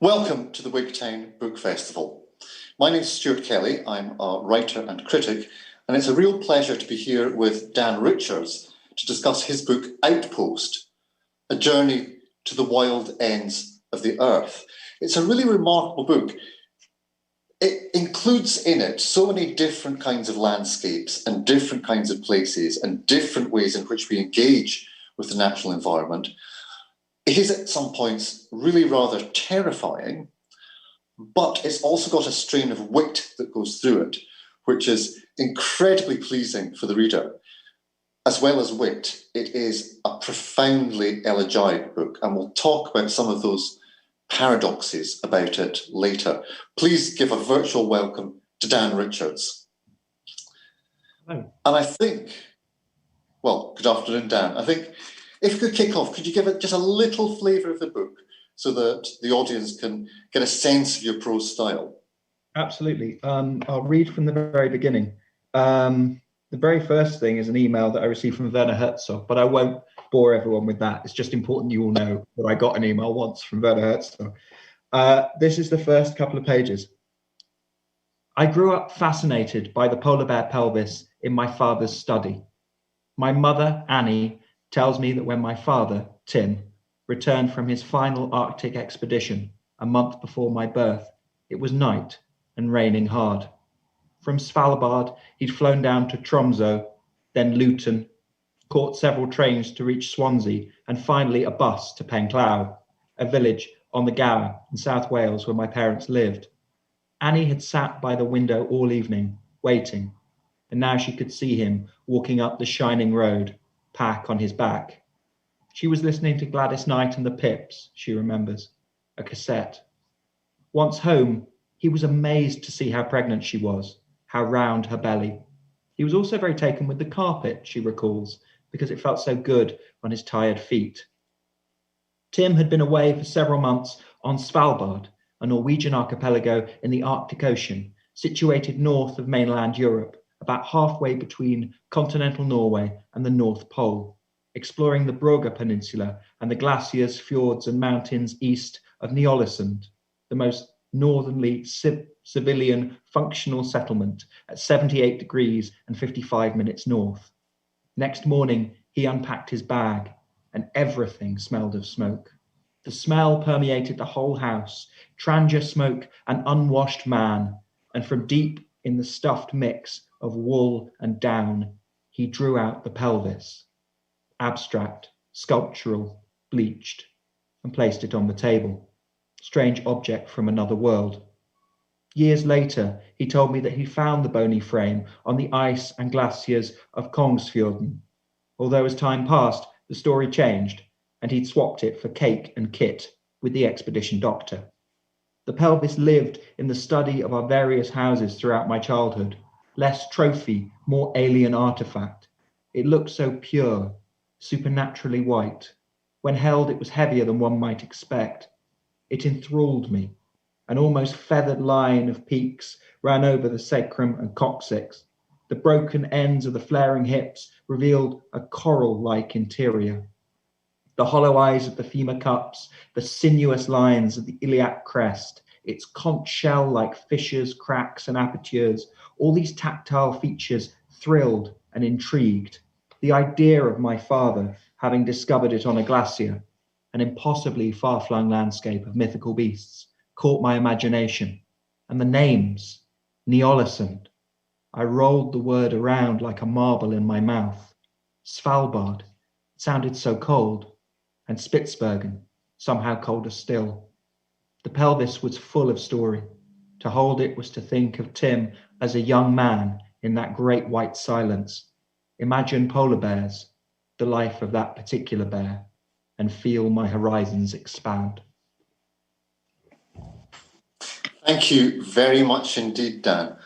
Welcome to the Wigtown Book Festival. My name is Stuart Kelly. I'm a writer and critic, and it's a real pleasure to be here with Dan Richards to discuss his book Outpost, A Journey to the Wild Ends of the Earth. It's a really remarkable book. It includes in it so many different kinds of landscapes and different kinds of places and different ways in which we engage with the natural environment. It is at some points really rather terrifying, but it's also got a strain of wit that goes through it, which is incredibly pleasing for the reader. As well as wit, it is a profoundly elegiac book, and we'll talk about some of those paradoxes about it later. Please give a virtual welcome to Dan Richards. Hello. And I think, well, good afternoon, Dan. I think if you could kick off, could you give it just a little flavour of the book so that the audience can get a sense of your prose style? Absolutely. I'll read from the very beginning. The very first thing is an email that I received from Werner Herzog, but I won't bore everyone with that. It's just important you all know that I got an email once from Werner Herzog. This is the first couple of pages. I grew up fascinated by the polar bear pelvis in my father's study. My mother, Annie, tells me that when my father, Tim, returned from his final Arctic expedition a month before my birth, it was night and raining hard. From Svalbard, he'd flown down to Tromsø, then Luton, caught several trains to reach Swansea, and finally a bus to Penclow, a village on the Gower in South Wales where my parents lived. Annie had sat by the window all evening, waiting, and now she could see him walking up the shining road, pack on his back. She was listening to Gladys Knight and the Pips, she remembers, a cassette. Once home, he was amazed to see how pregnant she was, how round her belly. He was also very taken with the carpet, she recalls, because it felt so good on his tired feet. Tim had been away for several months on Svalbard, a Norwegian archipelago in the Arctic Ocean, situated north of mainland Europe, about halfway between continental Norway and the North Pole, exploring the Brøgge Peninsula and the glaciers, fjords and mountains east of Ny-Ålesund, the most northerly civilian functional settlement at 78 degrees and 55 minutes north. Next morning, he unpacked his bag and everything smelled of smoke. The smell permeated the whole house, trangia smoke and unwashed man, and from deep in the stuffed mix of wool and down, he drew out the pelvis, abstract, sculptural, bleached, and placed it on the table. Strange object from another world. Years later, he told me that he found the bony frame on the ice and glaciers of Kongsfjorden. Although as time passed, the story changed, and he'd swapped it for cake and kit with the expedition doctor. The pelvis lived in the study of our various houses throughout my childhood. Less trophy, more alien artifact. It looked so pure, supernaturally white. When held, it was heavier than one might expect. It enthralled me. An almost feathered line of peaks ran over the sacrum and coccyx. The broken ends of the flaring hips revealed a coral-like interior. The hollow eyes of the femur cups, the sinuous lines of the iliac crest, its conch shell-like fissures, cracks, and apertures, all these tactile features thrilled and intrigued. The idea of my father having discovered it on a glacier, an impossibly far-flung landscape of mythical beasts, caught my imagination. And the names, Ny-Ålesund. I rolled the word around like a marble in my mouth. Svalbard, it sounded so cold. And Spitsbergen, somehow colder still. The pelvis was full of story. To hold it was to think of Tim as a young man in that great white silence. Imagine polar bears, the life of that particular bear, and feel my horizons expand. Thank you very much indeed, Dan.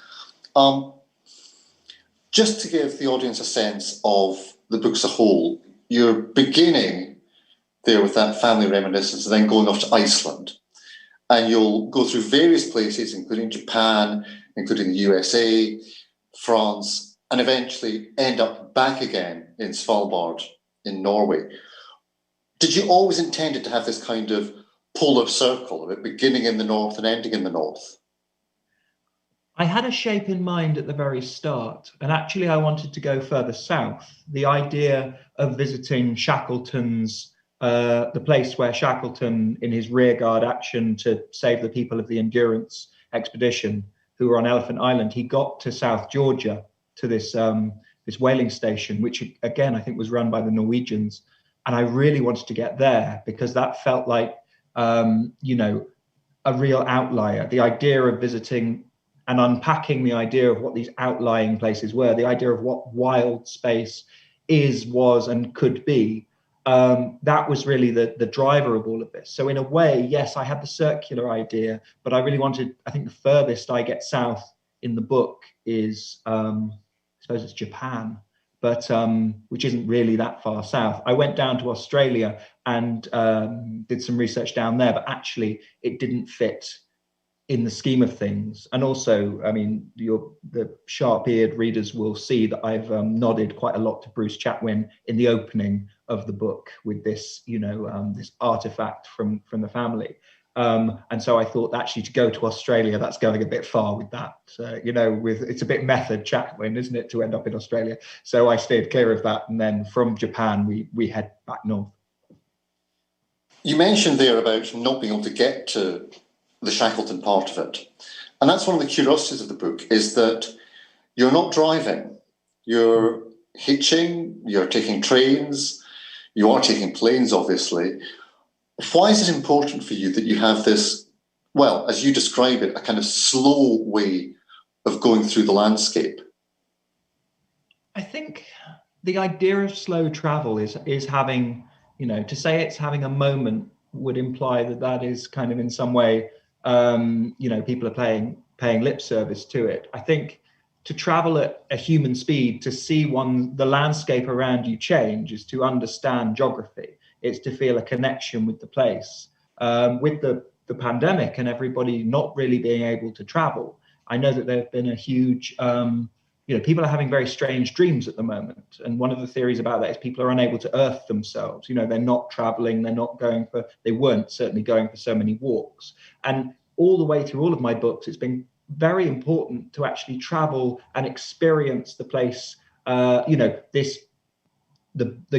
Just to give the audience a sense of the book as a whole, you're beginning there with that family reminiscence and then going off to Iceland. And you'll go through various places, including Japan, including the USA, France, and eventually end up back again in Svalbard in Norway. Did you always intend to have this kind of polar circle, of it beginning in the north and ending in the north? I had a shape in mind at the very start, and actually I wanted to go further south. The idea of visiting Shackleton's, the place where Shackleton, in his rearguard action to save the people of the Endurance expedition who were on Elephant Island, he got to South Georgia, to this whaling station, which again I think was run by the Norwegians, and I really wanted to get there because that felt like a real outlier. The idea of visiting and unpacking the idea of what these outlying places were, the idea of what wild space is, was, and could be, that was really the driver of all of this. So in a way, yes, I had the circular idea, but I really wanted, I think the furthest I get south in the book is, I suppose it's Japan, but which isn't really that far south. I went down to Australia and did some research down there, but actually it didn't fit in the scheme of things. And also, I mean, the sharp-eared readers will see that I've nodded quite a lot to Bruce Chatwin in the opening of the book with this, this artifact from the family. And so I thought actually to go to Australia, that's going a bit far with that, it's a bit method Chatwin, isn't it, to end up in Australia? So I stayed clear of that. And then from Japan, we head back north. You mentioned there about not being able to get to the Shackleton part of it. And that's one of the curiosities of the book, is that you're not driving, you're hitching, you're taking trains, you are taking planes, obviously. Why is it important for you that you have this, well, as you describe it, a kind of slow way of going through the landscape? I think the idea of slow travel is having, to say it's having a moment would imply that is kind of in some way, people are paying lip service to it. I think to travel at a human speed, to see the landscape around you change, is to understand geography. It's to feel a connection with the place. With the pandemic and everybody not really being able to travel, I know that there have been a huge, people are having very strange dreams at the moment. And one of the theories about that is people are unable to earth themselves. They're not traveling, they weren't certainly going for so many walks. And all the way through all of my books, it's been very important to actually travel and experience the place, the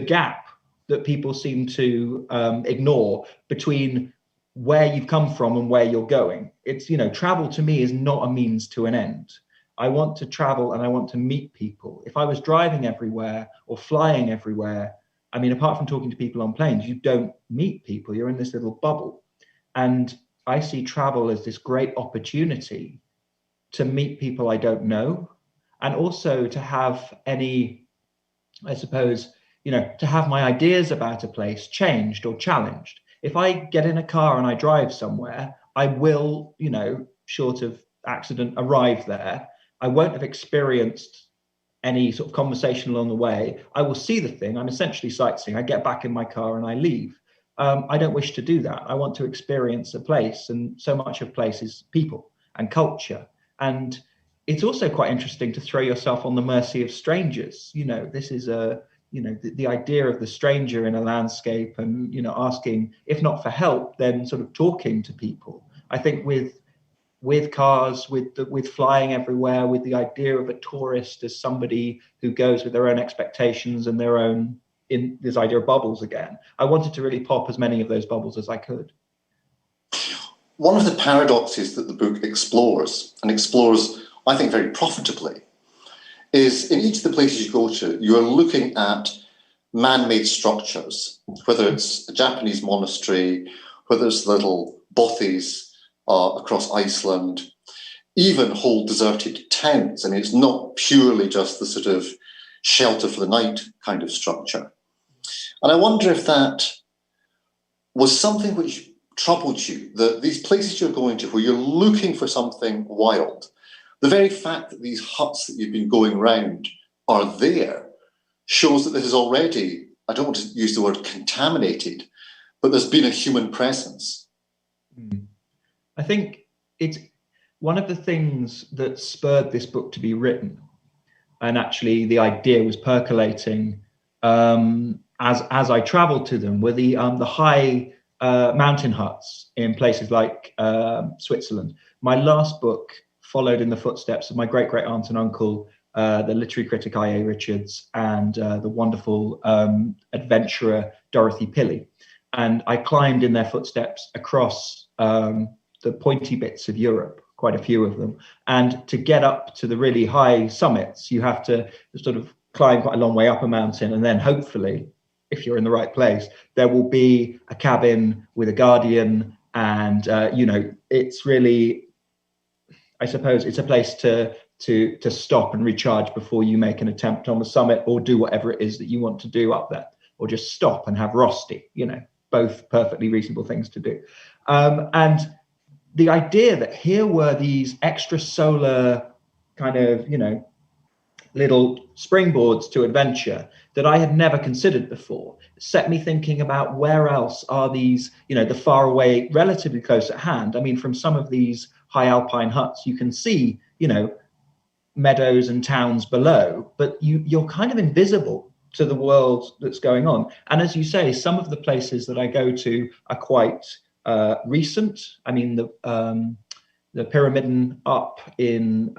gap that people seem to ignore between where you've come from and where you're going. It's, travel to me is not a means to an end. I want to travel and I want to meet people. If I was driving everywhere or flying everywhere, I mean, apart from talking to people on planes, you don't meet people. You're in this little bubble. And I see travel as this great opportunity to meet people I don't know, and also to have to have my ideas about a place changed or challenged. If I get in a car and I drive somewhere, I will, short of accident, arrive there. I won't have experienced any sort of conversation along the way. I will see the thing. I'm essentially sightseeing. I get back in my car and I leave. I don't wish to do that. I want to experience a place, and so much of place is people and culture. And it's also quite interesting to throw yourself on the mercy of strangers. This is the idea of the stranger in a landscape, and asking, if not for help, then sort of talking to people. I think with cars, with flying everywhere, with the idea of a tourist as somebody who goes with their own expectations and their own, in this idea of bubbles again, I wanted to really pop as many of those bubbles as I could. One of the paradoxes that the book explores, I think, very profitably, is in each of the places you go to, you are looking at man-made structures, whether it's a Japanese monastery, whether it's little bothies across Iceland, even whole deserted towns. I mean, it's not purely just the sort of shelter for the night kind of structure. And I wonder if that was something which troubled you, that these places you're going to where you're looking for something wild, the very fact that these huts that you've been going round are there shows that this is already, I don't want to use the word contaminated, but there's been a human presence. I think it's one of the things that spurred this book to be written, and actually the idea was percolating as I travelled to them, were the high mountain huts in places like Switzerland. My last book followed in the footsteps of my great aunt and uncle, the literary critic I.A. Richards, and the wonderful adventurer Dorothy Pilley. And I climbed in their footsteps across the pointy bits of Europe, quite a few of them. And to get up to the really high summits, you have to sort of climb quite a long way up a mountain, and then hopefully, if you're in the right place, there will be a cabin with a guardian, and it's really, I suppose, it's a place to stop and recharge before you make an attempt on the summit or do whatever it is that you want to do up there, or just stop and have rosti, both perfectly reasonable things to do. And the idea that here were these extrasolar kind of, little springboards to adventure that I had never considered before set me thinking about where else are these, the far away, relatively close at hand. I mean, from some of these high alpine huts, you can see, meadows and towns below, but you're kind of invisible to the world that's going on. And as you say, some of the places that I go to are quite recent. I mean, the Pyramiden up in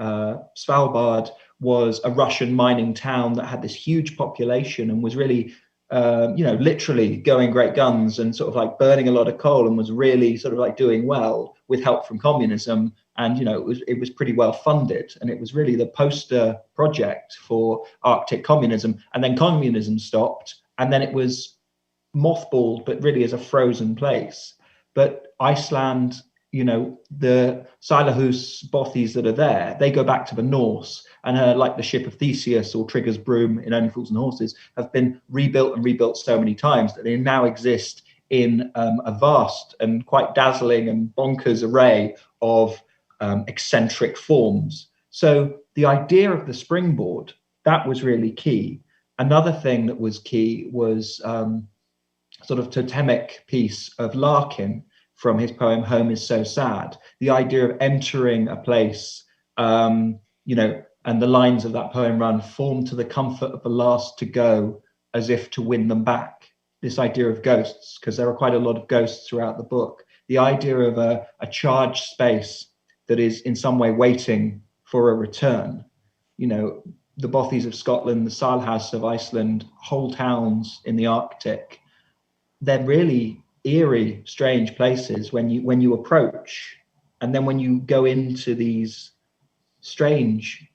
Svalbard was a Russian mining town that had this huge population and was really, literally going great guns and sort of like burning a lot of coal, and was really sort of like doing well with help from communism. And, it was pretty well funded, and it was really the poster project for Arctic communism. And then communism stopped, and then it was mothballed, but really as a frozen place. But Iceland, the Silahus bothies that are there, they go back to the Norse, and like the ship of Theseus or Trigger's broom in Only Fools and Horses have been rebuilt so many times that they now exist in a vast and quite dazzling and bonkers array of eccentric forms. So the idea of the springboard, that was really key. Another thing that was key was sort of totemic piece of Larkin from his poem Home is So Sad. The idea of entering a place, and the lines of that poem run, formed to the comfort of the last to go, as if to win them back. This idea of ghosts, because there are quite a lot of ghosts throughout the book. The idea of a charged space that is in some way waiting for a return. The bothies of Scotland, the Salthouse of Iceland, whole towns in the Arctic, they're really eerie, strange places when you approach, and then when you go into these strange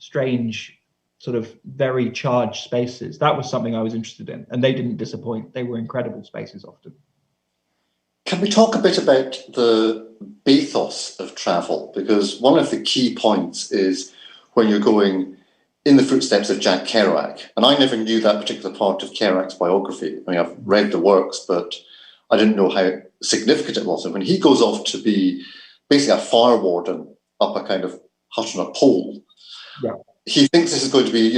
sort of very charged spaces. That was something I was interested in, and they didn't disappoint. They were incredible spaces often. Can we talk a bit about the ethos of travel? Because one of the key points is when you're going in the footsteps of Jack Kerouac, and I never knew that particular part of Kerouac's biography. I mean, I've read the works, but I didn't know how significant it was. And when he goes off to be basically a fire warden up a kind of hut on a pole, yeah, he thinks this is going to be,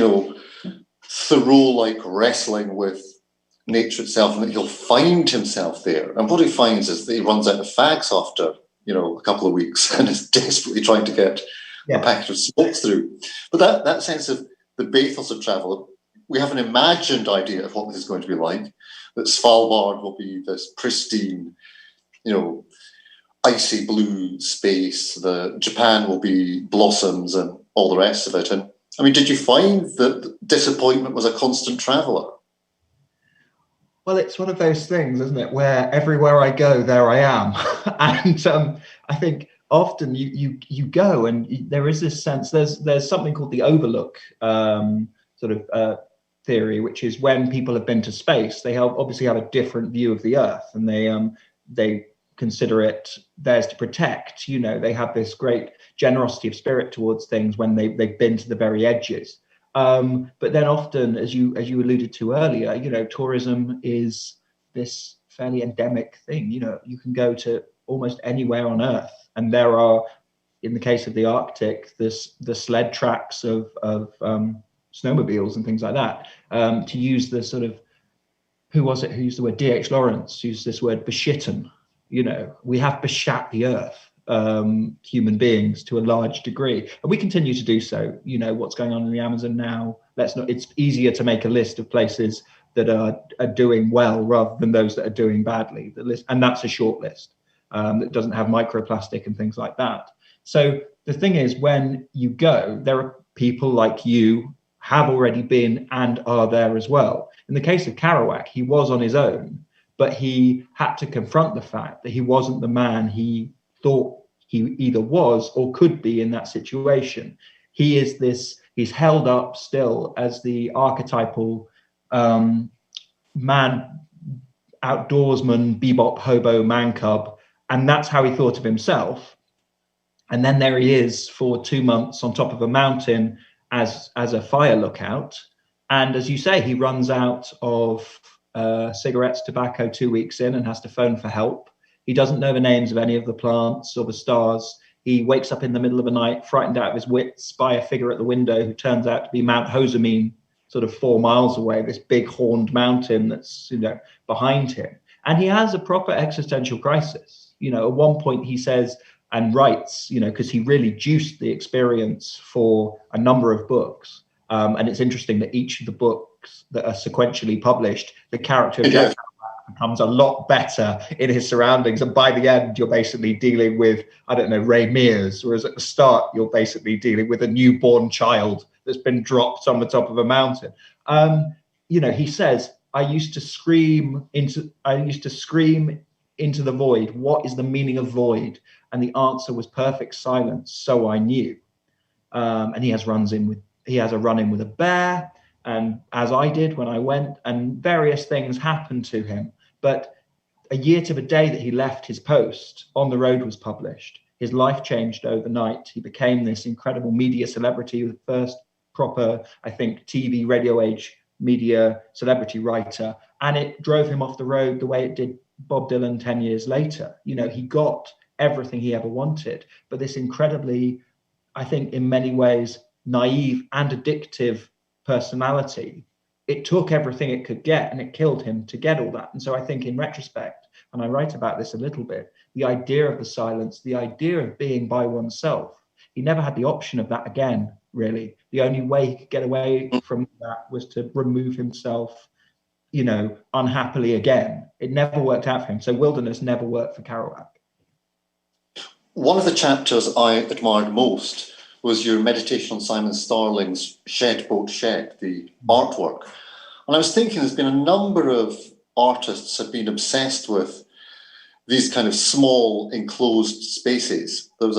Thoreau-like wrestling with nature itself, and that he'll find himself there. And what he finds is that he runs out of fags after, a couple of weeks, and is desperately trying to get a packet of smokes through. But that sense of the bathos of travel, we have an imagined idea of what this is going to be like, that Svalbard will be this pristine, icy blue space, the Japan will be blossoms and all the rest of it. And I mean, did you find that disappointment was a constant traveller? Well, it's one of those things, isn't it, where everywhere I go, there I am. And I think often you go and there is this sense, there's something called the overlook theory, which is when people have been to space, they obviously have a different view of the Earth, and they consider it theirs to protect. They have this great generosity of spirit towards things when they've been to the very edges. But then often, as you alluded to earlier, tourism is this fairly endemic thing. You can go to almost anywhere on Earth, and there are, in the case of the Arctic, the sled tracks of snowmobiles and things like that. To use the sort of, who was it who used the word? D.H. Lawrence used this word beschitten. We have beshat the Earth, human beings, to a large degree, and we continue to do so. What's going on in the Amazon now, it's easier to make a list of places that are doing well rather than those that are doing badly. The list, and that's a short list that doesn't have microplastic and things like that. So the thing is, when you go, there are people like you have already been and are there as well. In the case of Kerouac, he was on his own, but he had to confront the fact that he wasn't the man he thought he either was or could be in that situation. He's held up still as the archetypal man, outdoorsman, bebop, hobo, man cub, and that's how he thought of himself. And then there he is for 2 months on top of a mountain as a fire lookout. And as you say, he runs out of cigarettes, tobacco 2 weeks in and has to phone for help. He doesn't know the names of any of the plants or the stars. He wakes up in the middle of the night, frightened out of his wits by a figure at the window who turns out to be Mount Hosamine, sort of 4 miles away, this big horned mountain that's, behind him. And he has a proper existential crisis. At one point he says and writes, because he really juiced the experience for a number of books. And it's interesting that each of the books that are sequentially published, the character of Jack becomes a lot better in his surroundings. And by the end, you're basically dealing with, Ray Mears, whereas at the start, you're basically dealing with a newborn child that's been dropped on the top of a mountain. He says, I used to scream into the void. What is the meaning of void? And the answer was perfect silence. So I knew. And he has a run-in with a bear, and as I did when I went, and various things happened to him. But a year to the day that he left his post, On the Road was published. His life changed overnight. He became this incredible media celebrity, the first proper, TV, radio age media celebrity writer. And it drove him off the road the way it did Bob Dylan 10 years later. He got everything he ever wanted, but this incredibly, in many ways, naive and addictive personality, it took everything it could get and it killed him to get all that. And so I think in retrospect, and I write about this a little bit, the idea of the silence, the idea of being by oneself, he never had the option of that again, really. The only way he could get away from that was to remove himself, unhappily again. It never worked out for him. So wilderness never worked for Kerouac. One of the chapters I admired most was your meditation on Simon Starling's Shed Boat Shed, the artwork. And I was thinking there's been a number of artists have been obsessed with these kind of small enclosed spaces. There was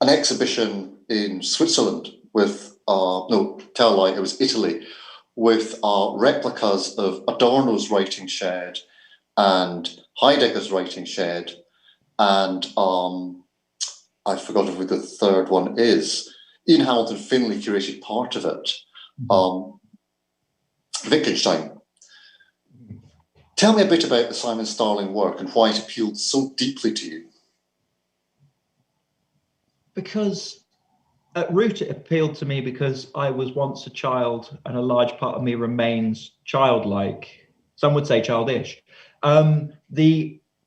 an exhibition in Switzerland with, it was Italy, with replicas of Adorno's writing shed and Heidegger's writing shed and I forgot who the third one is. Ian Hamilton Finlay curated part of it. Wittgenstein. Tell me a bit about the Simon Starling work and why it appealed so deeply to you. Because at root it appealed to me because I was once a child and a large part of me remains childlike. Some would say childish.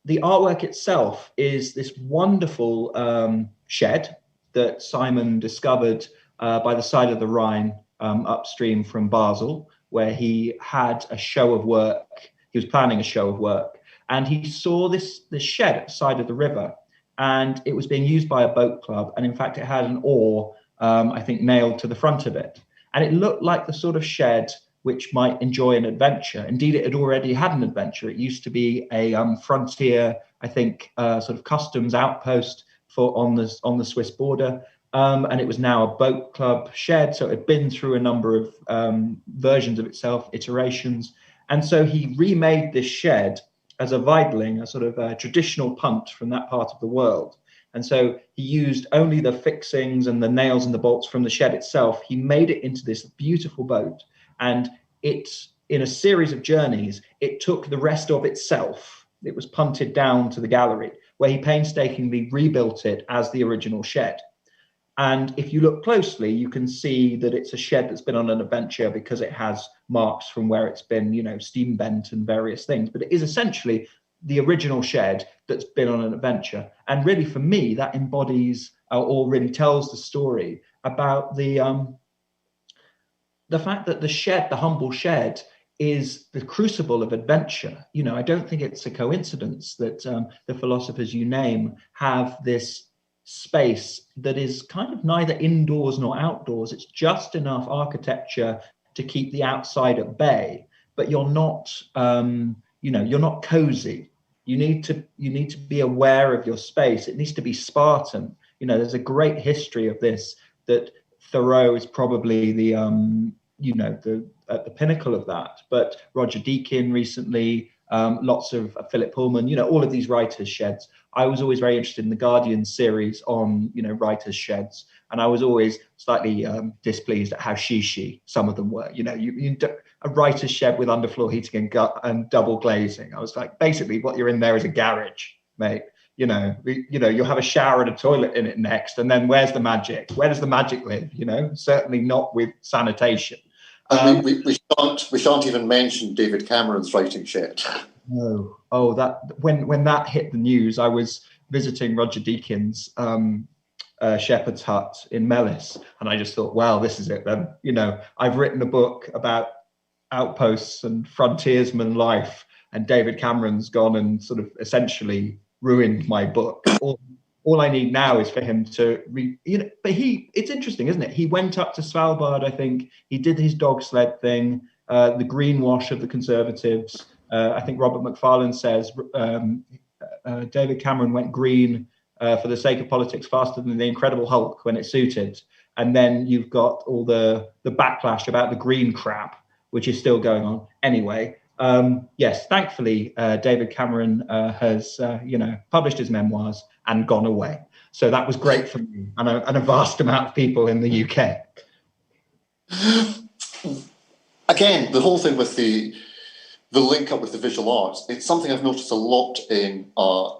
The artwork itself is this wonderful shed that Simon discovered by the side of the Rhine upstream from Basel, where he had a show of work. He was planning a show of work, and he saw this shed at the side of the river, and it was being used by a boat club. And in fact, it had an oar, nailed to the front of it. And it looked like the sort of shed which might enjoy an adventure. Indeed, it had already had an adventure. It used to be a frontier, sort of customs outpost on the Swiss border, and it was now a boat club shed. So it had been through a number of versions of itself, iterations, and so he remade this shed as a Weidling, a sort of a traditional punt from that part of the world. And so he used only the fixings and the nails and the bolts from the shed itself. He made it into this beautiful boat. And in a series of journeys, it took the rest of itself. It was punted down to the gallery, where he painstakingly rebuilt it as the original shed. And if you look closely, you can see that it's a shed that's been on an adventure because it has marks from where it's been, steam bent and various things. But it is essentially the original shed that's been on an adventure. And really, for me, that embodies or really tells the story about the fact that the shed, the humble shed, is the crucible of adventure. You know, I don't think it's a coincidence that the philosophers you name have this space that is kind of neither indoors nor outdoors. It's just enough architecture to keep the outside at bay, but you're not, you're not cozy. You need to be aware of your space. It needs to be Spartan. You know, there's a great history of this, that Thoreau is probably the at the pinnacle of that. But Roger Deakin recently, lots of Philip Pullman, all of these writers' sheds. I was always very interested in the Guardian series on, writers' sheds. And I was always slightly displeased at how shishy some of them were. A writer's shed with underfloor heating and double glazing. I was like, basically what you're in there is a garage, mate. You'll have a shower and a toilet in it next. And then where's the magic? Where does the magic live? Certainly not with sanitation. We shan't even mention David Cameron's writing shed. No. Oh, that when that hit the news, I was visiting Roger Deakin's shepherd's hut in Mellis, and I just thought, wow, this is it then. I've written a book about outposts and frontiersman life, and David Cameron's gone and sort of essentially ruined my book. All I need now is for him to but it's interesting, isn't it? He went up to Svalbard, I think. He did his dog sled thing, the greenwash of the Conservatives. I think Robert Macfarlane says David Cameron went green for the sake of politics faster than the Incredible Hulk when it suited. And then you've got all the backlash about the green crap, which is still going on. Anyway, yes, thankfully, David Cameron has, published his memoirs and gone away. So that was great for me and a vast amount of people in the UK. Again, the whole thing with the link up with the visual arts, it's something I've noticed a lot in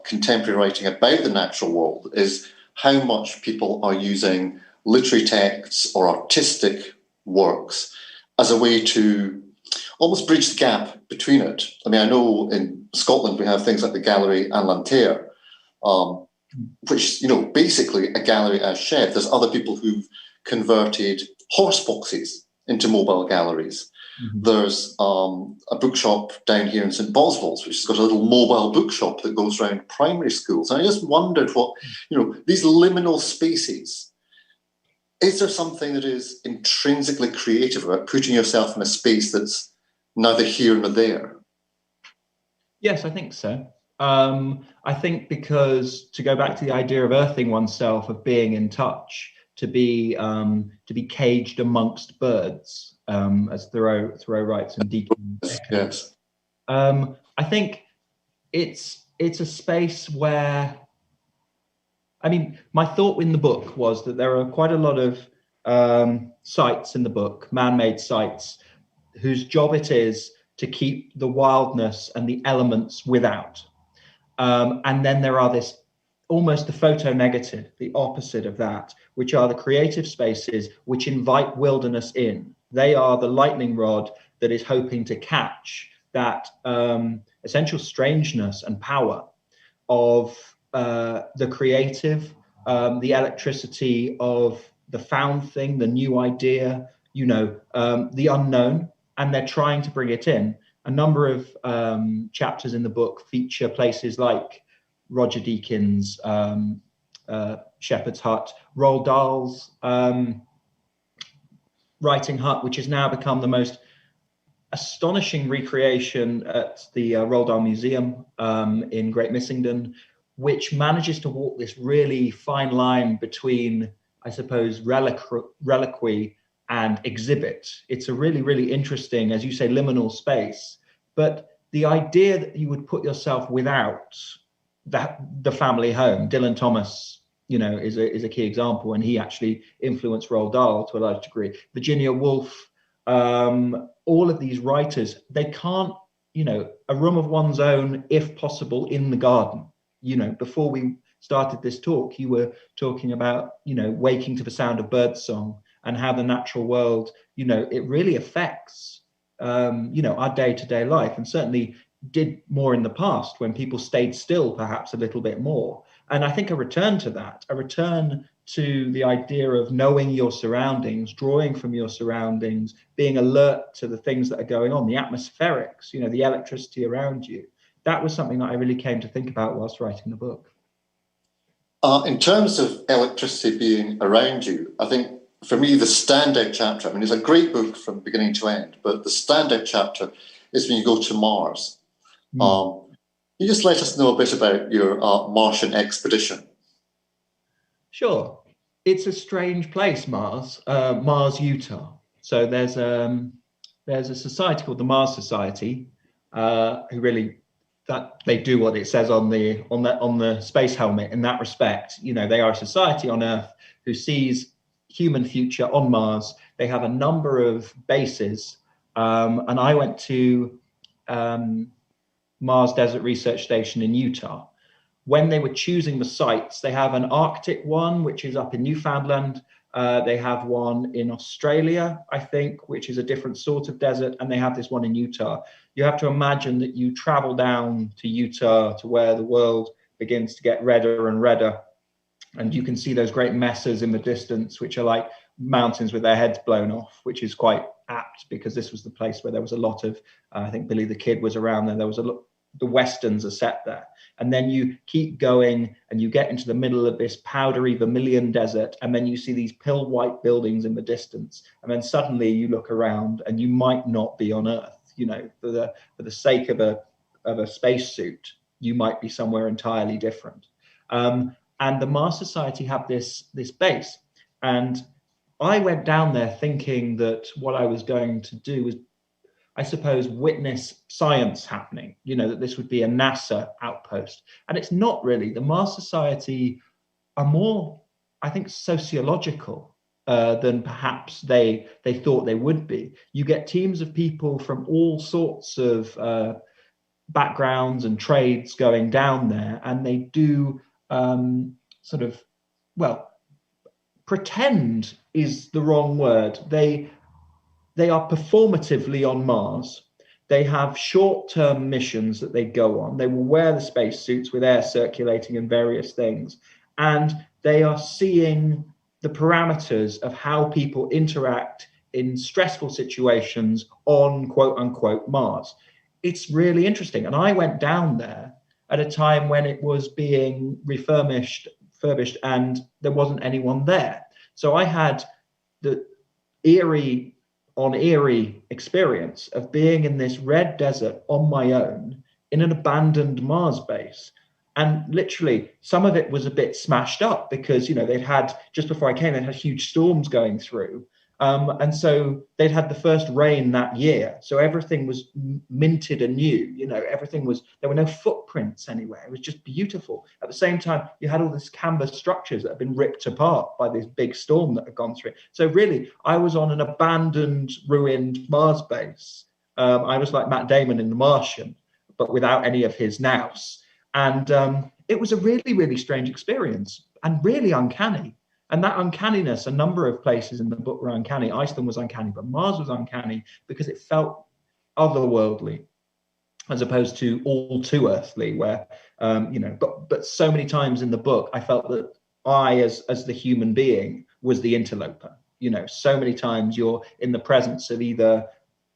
contemporary writing about the natural world, is how much people are using literary texts or artistic works as a way to almost bridge the gap between it. I mean, I know in Scotland we have things like the Gallery and Lantair, which, basically a gallery as shed. There's other people who've converted horse boxes into mobile galleries. Mm-hmm. There's a bookshop down here in St Boswell's, which has got a little mobile bookshop that goes around primary schools. And I just wondered what, these liminal spaces, is there something that is intrinsically creative about putting yourself in a space that's neither here nor there? Yes, I think so. I think because, to go back to the idea of earthing oneself, of being in touch, to be caged amongst birds, as Thoreau writes in Deacon. Yes. I think it's a space where, my thought in the book was that there are quite a lot of sites in the book, man-made sites, whose job it is to keep the wildness and the elements without. And then there are this almost the photo negative, the opposite of that, which are the creative spaces which invite wilderness in. They are the lightning rod that is hoping to catch that essential strangeness and power of the creative, the electricity of the found thing, the new idea, the unknown, and they're trying to bring it in. A number of chapters in the book feature places like Roger Deakin's shepherd's hut, Roald Dahl's writing hut, which has now become the most astonishing recreation at the Roald Dahl Museum in Great Missingdon, which manages to walk this really fine line between, I suppose, reliquary and exhibit. It's a really, really interesting, as you say, liminal space. But the idea that you would put yourself without the family home, Dylan Thomas, is a key example, and he actually influenced Roald Dahl to a large degree. Virginia Woolf, all of these writers, they can't, a room of one's own, if possible, in the garden. Before we started this talk, you were talking about, waking to the sound of birdsong and how the natural world, it really affects, our day-to-day life, and certainly did more in the past when people stayed still perhaps a little bit more. And I think a return to that, a return to the idea of knowing your surroundings, drawing from your surroundings, being alert to the things that are going on, the atmospherics, the electricity around you. That was something that I really came to think about whilst writing the book. In terms of electricity being around you, I think for me, the standout chapter, it's a great book from beginning to end, but the standout chapter is when you go to Mars. Can you just let us know a bit about your Martian expedition? Sure. It's a strange place, Mars, Utah. So there's a society called the Mars Society, who really, that they do what it says on the space helmet in that respect. They are a society on Earth who sees human future on Mars. They have a number of bases, and I went to Mars Desert Research Station in Utah. When they were choosing the sites, they have an Arctic one, which is up in Newfoundland. They have one in Australia, I think, which is a different sort of desert. And they have this one in Utah. You have to imagine that you travel down to Utah to where the world begins to get redder and redder. And you can see those great mesas in the distance, which are like mountains with their heads blown off, which is quite apt because this was the place where there was a lot of, I think Billy the Kid was around there. There was a lot, the Westerns are set there. And then you keep going and you get into the middle of this powdery Vermilion desert. And then you see these pill white buildings in the distance. And then suddenly you look around and you might not be on Earth, for the sake of a spacesuit, you might be somewhere entirely different. And the Mars Society have this base. And I went down there thinking that what I was going to do was, I suppose, witness science happening, that this would be a NASA outpost. And it's not really. The Mars Society are more, I think, sociological than perhaps they thought they would be. You get teams of people from all sorts of backgrounds and trades going down there, and they do pretend is the wrong word. They are performatively on Mars. They have short-term missions that they go on. They will wear the spacesuits with air circulating and various things. And they are seeing the parameters of how people interact in stressful situations on quote unquote Mars. It's really interesting. And I went down there at a time when it was being refurbished and there wasn't anyone there. So I had the eerie experience of being in this red desert on my own in an abandoned Mars base. And literally some of it was a bit smashed up because, they'd had, just before I came, they'd had huge storms going through. And so they'd had the first rain that year. So everything was minted anew, there were no footprints anywhere. It was just beautiful. At the same time, you had all these canvas structures that had been ripped apart by this big storm that had gone through. So really, I was on an abandoned, ruined Mars base. I was like Matt Damon in The Martian, but without any of his nous. And it was a really, really strange experience and really uncanny. And that uncanniness, a number of places in the book were uncanny. Iceland was uncanny, but Mars was uncanny because it felt otherworldly, as opposed to all too earthly, where, but so many times in the book, I felt that I, as the human being, was the interloper. So many times you're in the presence of either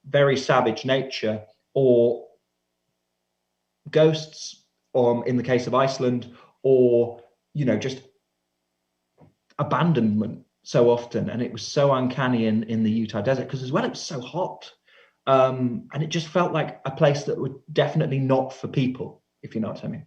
very savage nature or ghosts, or in the case of Iceland, or, just abandonment so often. And it was so uncanny in the Utah desert because as well it was so hot, and it just felt like a place that would definitely not for people, if you know what I mean.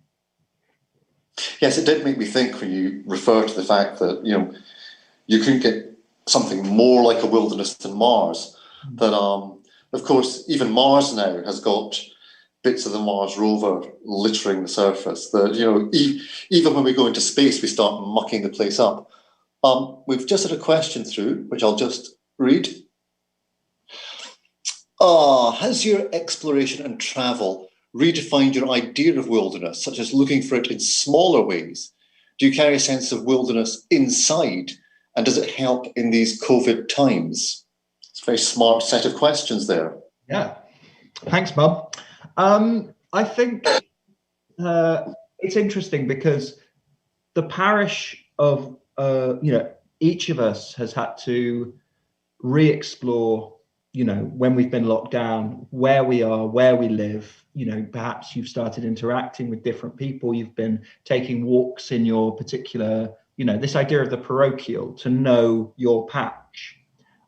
Yes, it did make me think when you refer to the fact that you couldn't get something more like a wilderness than Mars. That of course even Mars now has got bits of the Mars rover littering the surface. That even when we go into space we start mucking the place up. We've just had a question through, which I'll just read. Has your exploration and travel redefined your idea of wilderness, such as looking for it in smaller ways? Do you carry a sense of wilderness inside? And does it help in these COVID times? It's a very smart set of questions there. Yeah. Thanks, Bob. I think it's interesting because the parish of, each of us has had to re-explore, when we've been locked down, where we are, where we live. Perhaps you've started interacting with different people. You've been taking walks in your particular, this idea of the parochial, to know your patch.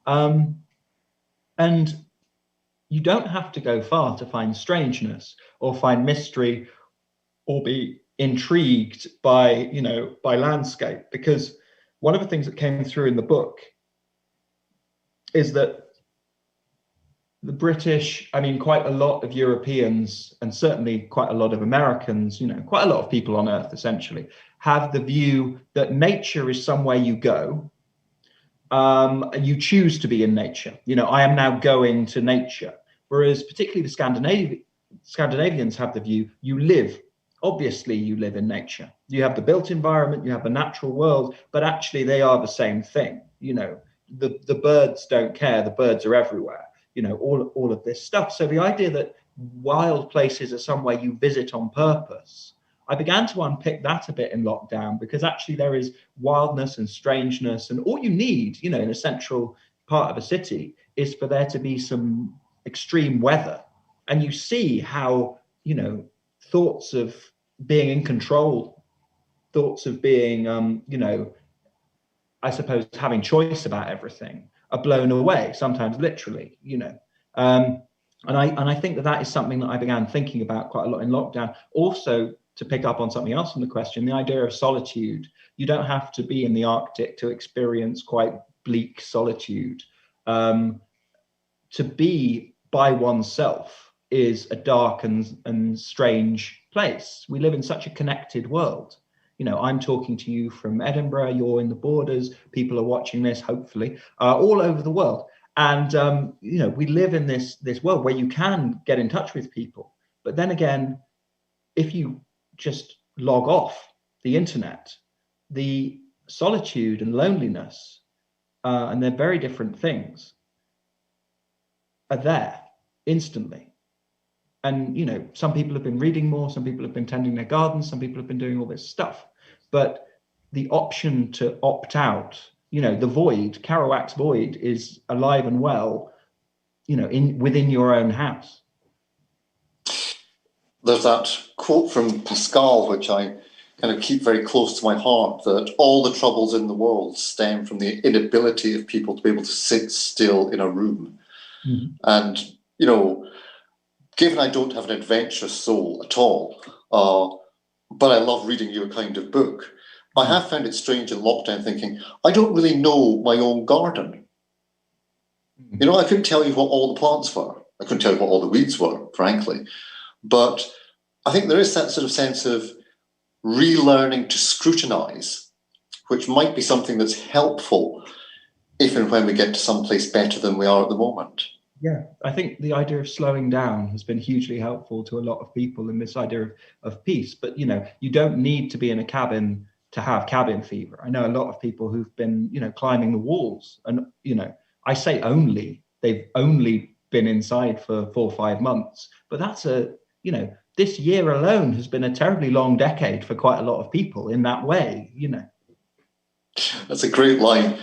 And you don't have to go far to find strangeness or find mystery or be intrigued by landscape, because one of the things that came through in the book is that the British, quite a lot of Europeans, and certainly quite a lot of Americans, quite a lot of people on Earth essentially, have the view that nature is somewhere you go, and you choose to be in nature. I am now going to nature. Whereas particularly the Scandinavians have the view you live. Obviously, you live in nature. You have the built environment, you have the natural world, but actually they are the same thing. The birds don't care. The birds are everywhere. All of this stuff. So the idea that wild places are somewhere you visit on purpose, I began to unpick that a bit in lockdown, because actually there is wildness and strangeness, and all you need, in a central part of a city is for there to be some extreme weather. And you see how, thoughts of being in control, thoughts of being, I suppose, having choice about everything are blown away, sometimes literally, and I think that is something that I began thinking about quite a lot in lockdown. Also, to pick up on something else from the question, the idea of solitude. You don't have to be in the Arctic to experience quite bleak solitude. To be by oneself is a dark and strange place. We live in such a connected world. I'm talking to you from Edinburgh, you're in the borders, people are watching this, hopefully, all over the world. And, we live in this world where you can get in touch with people. But then again, if you just log off the internet, the solitude and loneliness, and they're very different things, are there instantly. And, some people have been reading more, some people have been tending their gardens, some people have been doing all this stuff. But the option to opt out, the void, Kerouac's void, is alive and well, within your own house. There's that quote from Pascal, which I kind of keep very close to my heart, that all the troubles in the world stem from the inability of people to be able to sit still in a room. Mm-hmm. And, given I don't have an adventurous soul at all, but I love reading your kind of book, I have found it strange in lockdown thinking, I don't really know my own garden. I couldn't tell you what all the plants were. I couldn't tell you what all the weeds were, frankly. But I think there is that sort of sense of relearning to scrutinise, which might be something that's helpful if and when we get to someplace better than we are at the moment. Yeah, I think the idea of slowing down has been hugely helpful to a lot of people in this idea of peace. But, you don't need to be in a cabin to have cabin fever. I know a lot of people who've been, climbing the walls. And, I say they've only been inside for 4 or 5 months. But that's this year alone has been a terribly long decade for quite a lot of people in that way, That's a great line.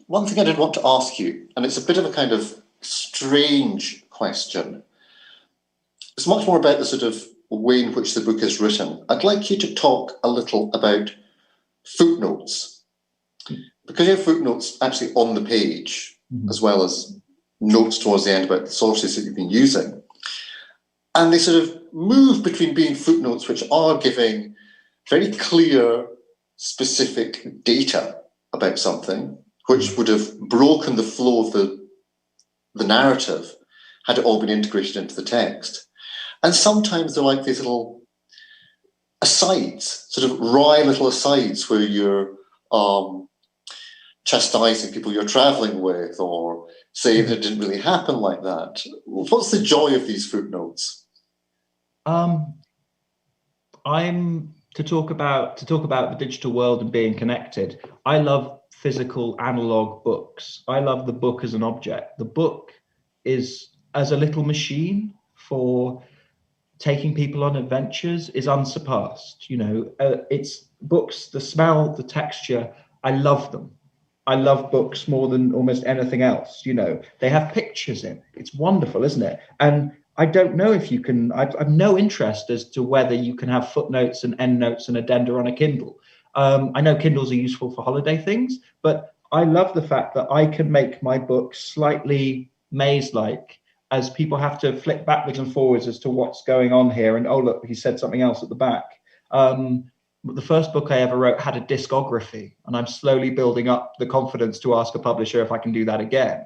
One thing I did want to ask you, and it's a bit of a kind of strange question. It's much more about the sort of way in which the book is written. I'd like you to talk a little about footnotes, because you have footnotes actually on the page, as well as notes towards the end about the sources that you've been using. And they sort of move between being footnotes which are giving very clear, specific data about something, which would have broken the flow of the narrative had it all been integrated into the text. And sometimes they're like these little asides, sort of wry little asides where you're chastising people you're travelling with, or saying that it didn't really happen like that. What's the joy of these footnotes? I'm to talk about the digital world and being connected. I love physical analog books. I love the book as an object. The book is as a little machine for taking people on adventures is unsurpassed. It's books, the smell, the texture, I love them. I love books more than almost anything else. You know, they have pictures in. It's wonderful, isn't it? And I don't know if you can, I've no interest as to whether you can have footnotes and endnotes and addenda on a Kindle. I know Kindles are useful for holiday things, but I love the fact that I can make my book slightly maze-like, as people have to flip backwards and forwards as to what's going on here. And oh, look, he said something else at the back. The first book I ever wrote had a discography, and I'm slowly building up the confidence to ask a publisher if I can do that again.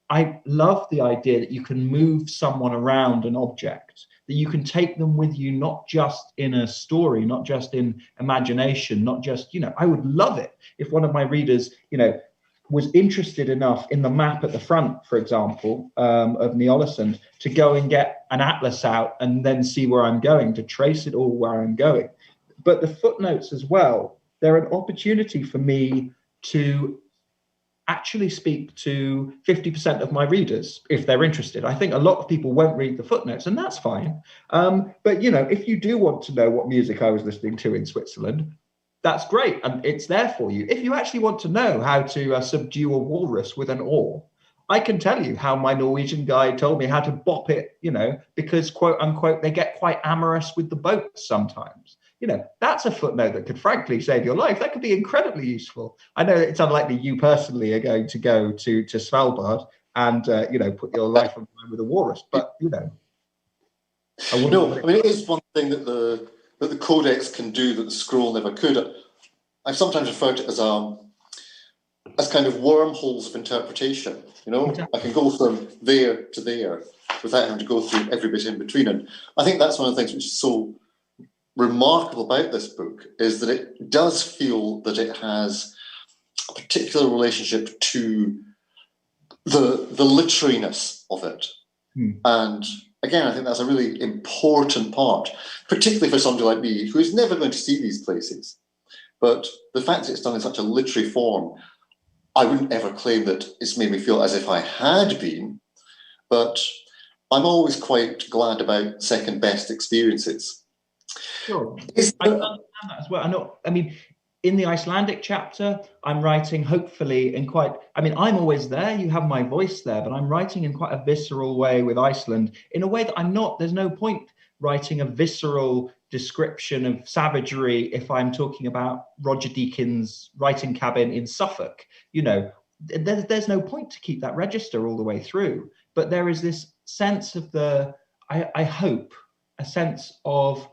I love the idea that you can move someone around an object, that you can take them with you, not just in a story, not just in imagination, not just, you know, I would love it if one of my readers, you know, was interested enough in the map at the front, for example, of Ny-Ålesund, to go and get an atlas out and then see where I'm going, to trace it all where I'm going. But the footnotes as well, they're an opportunity for me to actually speak to 50% of my readers if they're interested. I think a lot of people won't read the footnotes, and that's fine. But, you know, if you do want to know what music I was listening to in Switzerland, that's great, and it's there for you. If you actually want to know how to subdue a walrus with an oar, I can tell you how my Norwegian guide told me how to bop it, you know, because, quote unquote, they get quite amorous with the boats sometimes. You know, that's a footnote that could frankly save your life. That could be incredibly useful. I know it's unlikely you personally are going to go to Svalbard and, you know, put your life on the line with a walrus, but, you know. No, I mean, it is one thing that the codex can do that the scroll never could. I've sometimes referred to it as kind of wormholes of interpretation. You know, exactly. I can go from there to there without having to go through every bit in between. And I think that's one of the things which is so remarkable about this book, is that it does feel that it has a particular relationship to the literariness of it. And again, I think that's a really important part, particularly for somebody like me who is never going to see these places. But the fact that it's done in such a literary form, I wouldn't ever claim that it's made me feel as if I had been, but I'm always quite glad about second best experiences. Sure. I understand that as well. I mean, in the Icelandic chapter, I'm writing hopefully in quite, I mean, I'm always there, you have my voice there, but I'm writing in quite a visceral way with Iceland, in a way that I'm not, there's no point writing a visceral description of savagery if I'm talking about Roger Deakin's writing cabin in Suffolk. You know, there's no point to keep that register all the way through. But there is this sense of I hope, a sense of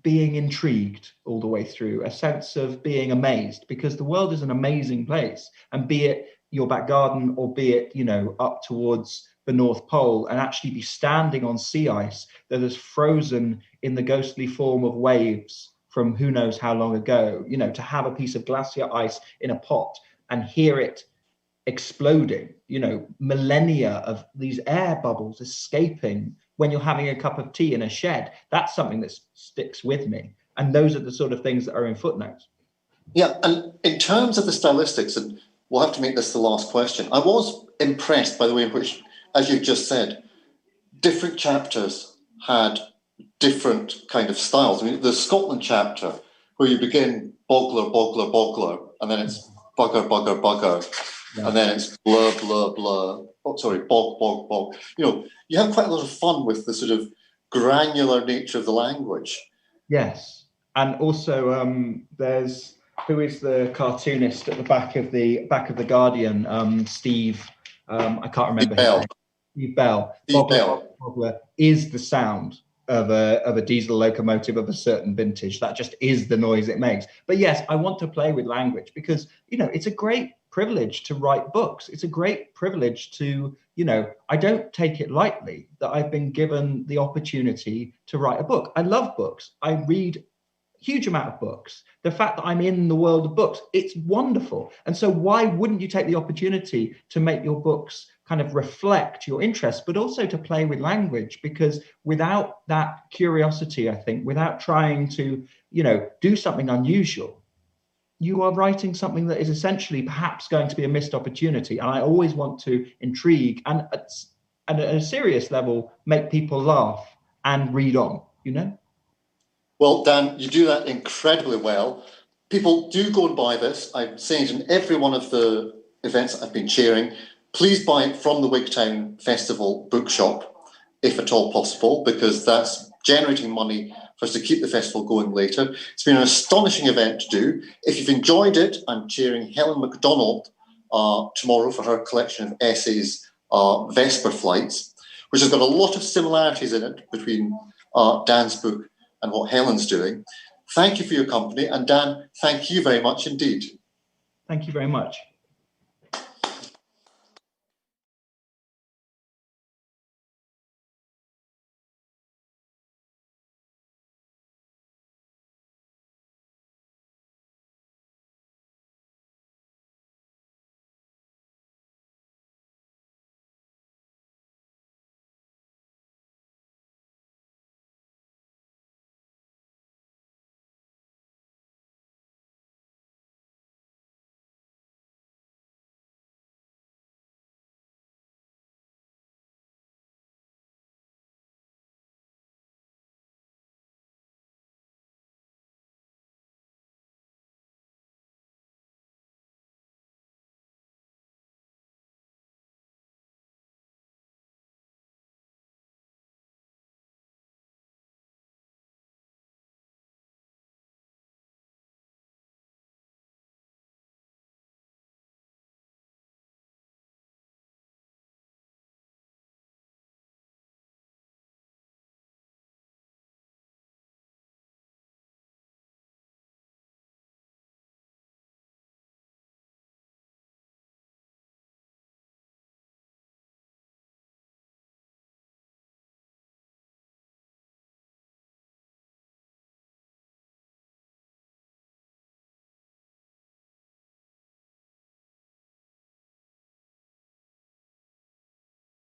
being intrigued all the way through, a sense of being amazed, because the world is an amazing place, and be it your back garden or be it, you know, up towards the North Pole, and actually be standing on sea ice that is frozen in the ghostly form of waves from who knows how long ago, you know, to have a piece of glacier ice in a pot and hear it exploding, you know, millennia of these air bubbles escaping when you're having a cup of tea in a shed. That's something that sticks with me. And those are the sort of things that are in footnotes. Yeah, and in terms of the stylistics, and we'll have to make this the last question, I was impressed by the way in which, as you've just said, different chapters had different kind of styles. I mean, the Scotland chapter, where you begin bogler, bogler, bogler, and then it's bugger, bugger, bugger, yeah. And then it's blah, blah, blah. Oh, sorry, bog, bog, bog. You know, you have quite a lot of fun with the sort of granular nature of the language. Yes, and also there's, who is the cartoonist at the back of the Guardian? Steve. I can't remember his name. Steve Bell. Bogler is the sound of a diesel locomotive of a certain vintage. That just is the noise it makes. But yes, I want to play with language because, you know, it's a great privilege to write books. It's a great privilege to, you know, I don't take it lightly that I've been given the opportunity to write a book. I love books. I read a huge amount of books. The fact that I'm in the world of books, it's wonderful. And so why wouldn't you take the opportunity to make your books kind of reflect your interests, but also to play with language? Because without that curiosity, I think, without trying to, you know, do something unusual, you are writing something that is essentially perhaps going to be a missed opportunity. And I always want to intrigue and at a serious level, make people laugh and read on, you know? Well, Dan, you do that incredibly well. People do go and buy this. I'm saying it in every one of the events that I've been chairing. Please buy it from the Wigtown Festival bookshop, if at all possible, because that's generating money for us to keep the festival going later. It's been an astonishing event to do. If you've enjoyed it, I'm chairing Helen MacDonald tomorrow for her collection of essays, Vesper Flights, which has got a lot of similarities in it between Dan's book and what Helen's doing. Thank you for your company. And Dan, thank you very much indeed. Thank you very much.